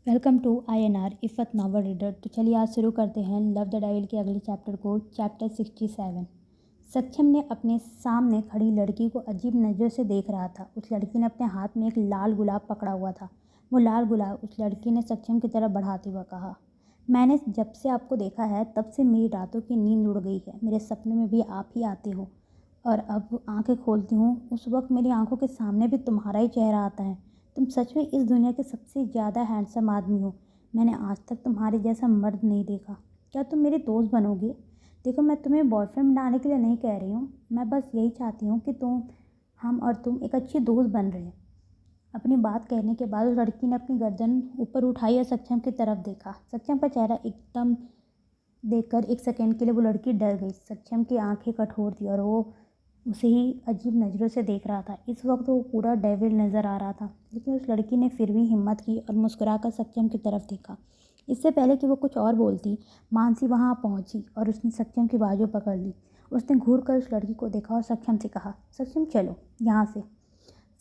Welcome to INR Iffat novel reader. तो चलिए आज शुरू करते हैं लव द डेविल के अगले चैप्टर को। चैप्टर 67। सक्षम ने अपने सामने खड़ी लड़की को अजीब नज़रों से देख रहा था। उस लड़की ने अपने हाथ में एक लाल गुलाब पकड़ा हुआ था। वो लाल गुलाब उस लड़की ने सक्षम की तरफ बढ़ाते हुए कहा, मैंने जब से आपको देखा है तब से मेरी रातों की नींद उड़ गई है। मेरे सपनों में भी आप ही आते हो और अब आंखें खोलती हूँ उस वक्त मेरी आंखों के सामने भी तुम्हारा ही चेहरा आता है। तुम सच में इस दुनिया के सबसे ज़्यादा हैंडसम आदमी हो। मैंने आज तक तुम्हारे जैसा मर्द नहीं देखा। क्या तुम मेरे दोस्त बनोगे? देखो, मैं तुम्हें बॉयफ्रेंड बनाने के लिए नहीं कह रही हूँ। मैं बस यही चाहती हूँ कि हम और तुम एक अच्छे दोस्त बन रहे हैं। अपनी बात कहने के बाद उस लड़की ने अपनी गर्दन ऊपर उठाई और सक्षम की तरफ देखा। सक्षम का चेहरा एकदम देखकर एक सेकंड के लिए वो लड़की डर गई। सक्षम की आंखें कठोर थी और वो उसे ही अजीब नज़रों से देख रहा था। इस वक्त वो पूरा डेविल नज़र आ रहा था, लेकिन उस लड़की ने फिर भी हिम्मत की और मुस्कुराकर सक्षम की तरफ देखा। इससे पहले कि वो कुछ और बोलती, मानसी वहाँ पहुँची और उसने सक्षम की बाजू पकड़ ली। उसने घूर कर उस लड़की को देखा और सक्षम से कहा, सक्षम चलो यहाँ से।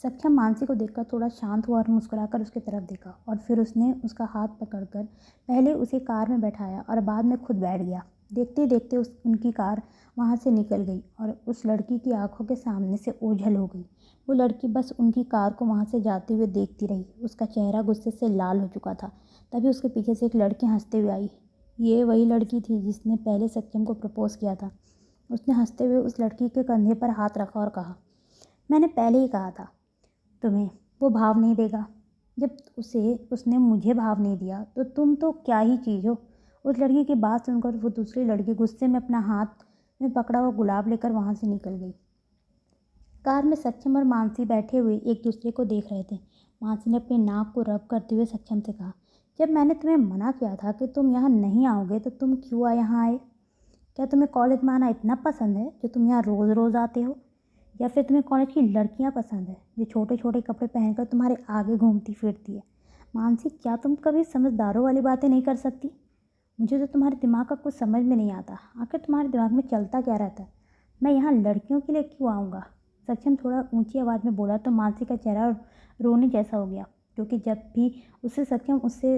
सक्षम मानसी को देखकर थोड़ा शांत हुआ और मुस्कुराकर उसकी तरफ देखा और फिर उसने उसका हाथ पकड़कर पहले उसे कार में बैठाया और बाद में खुद बैठ गया। देखते देखते उनकी कार वहाँ से निकल गई और उस लड़की की आंखों के सामने से ओझल हो गई। वो लड़की बस उनकी कार को वहाँ से जाते हुए देखती रही। उसका चेहरा गुस्से से लाल हो चुका था। तभी उसके पीछे से एक लड़की हंसते हुए आई। ये वही लड़की थी जिसने पहले सत्यम को प्रपोज किया था। उसने हंसते हुए उस लड़की के कंधे पर हाथ रखा और कहा, मैंने पहले ही कहा था तुम्हें वो भाव नहीं देगा। जब उसने मुझे भाव नहीं दिया तो तुम तो क्या ही चीज़ हो। उस लड़की की बात सुनकर वो दूसरी लड़की गुस्से में अपना हाथ में पकड़ा हुआ गुलाब लेकर वहाँ से निकल गई। कार में सक्षम और मानसी बैठे हुए एक दूसरे को देख रहे थे। मानसी ने अपनी नाक को रब करते हुए सक्षम से कहा, जब मैंने तुम्हें मना किया था कि तुम यहाँ नहीं आओगे तो तुम क्यों यहाँ आए? क्या तुम्हें कॉलेज में आना इतना पसंद है जो तुम यहाँ रोज़ रोज़ आते हो, या फिर तुम्हें कॉलेज की लड़कियाँ पसंद है जो छोटे छोटे कपड़े पहनकर तुम्हारे आगे घूमती फिरती है? मानसी, क्या तुम कभी समझदारों वाली बातें नहीं कर सकती? मुझे तो तुम्हारे दिमाग का कुछ समझ में नहीं आता। आखिर तुम्हारे दिमाग में चलता क्या रहता है? मैं यहाँ लड़कियों के लिए क्यों आऊँगा? सक्षम थोड़ा ऊंची आवाज़ में बोला तो मानसी का चेहरा रोने जैसा हो गया, क्योंकि जब भी सक्षम उससे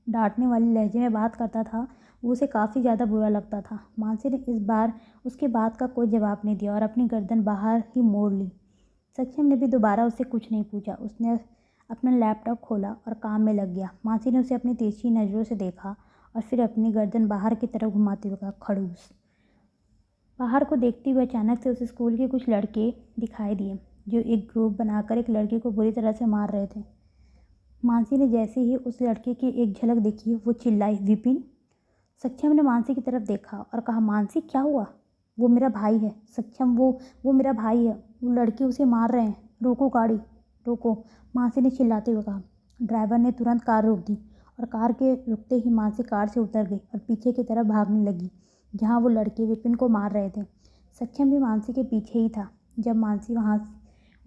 डांटने वाली लहजे में बात करता था वो उसे काफ़ी ज़्यादा बुरा लगता था। मानसी ने इस बार उसके बात का कोई जवाब नहीं दिया और अपनी गर्दन बाहर ही मोड़ ली। सक्षम ने भी दोबारा उससे कुछ नहीं पूछा। उसने अपना लैपटॉप खोला और काम में लग गया। मानसी ने उसे अपनी तिरछी नज़रों से देखा और फिर अपनी गर्दन बाहर की तरफ घुमाते हुए कहा, खड़ूस। बाहर को देखते हुए अचानक से उस स्कूल के कुछ लड़के दिखाई दिए जो एक ग्रुप बनाकर एक लड़के को बुरी तरह से मार रहे थे। मानसी ने जैसे ही उस लड़के की एक झलक देखी वो चिल्लाई, विपिन। सक्षम ने मानसी की तरफ देखा और कहा, मानसी क्या हुआ? वो मेरा भाई है सक्षम, वो मेरा भाई है। वो लड़के उसे मार रहे हैं। रोको गाड़ी, रोको, मानसी ने चिल्लाते हुए कहा। ड्राइवर ने तुरंत कार रोक दी और कार के रुकते ही मानसी कार से उतर गई और पीछे की तरफ भागने लगी जहाँ वो लड़के विपिन को मार रहे थे। सक्षम भी मानसी के पीछे ही था। जब मानसी वहाँ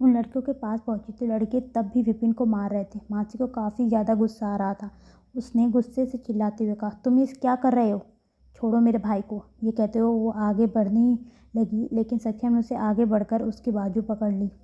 उन लड़कों के पास पहुंची तो लड़के तब भी विपिन को मार रहे थे। मानसी को काफ़ी ज़्यादा गुस्सा आ रहा था। उसने गुस्से से चिल्लाते हुए कहा, तुम इस क्या कर रहे हो? छोड़ो मेरे भाई को। ये कहते हुए वो आगे बढ़ने लगी, लेकिन सक्षम ने उसे आगे बढ़कर उसकी बाजू पकड़ ली।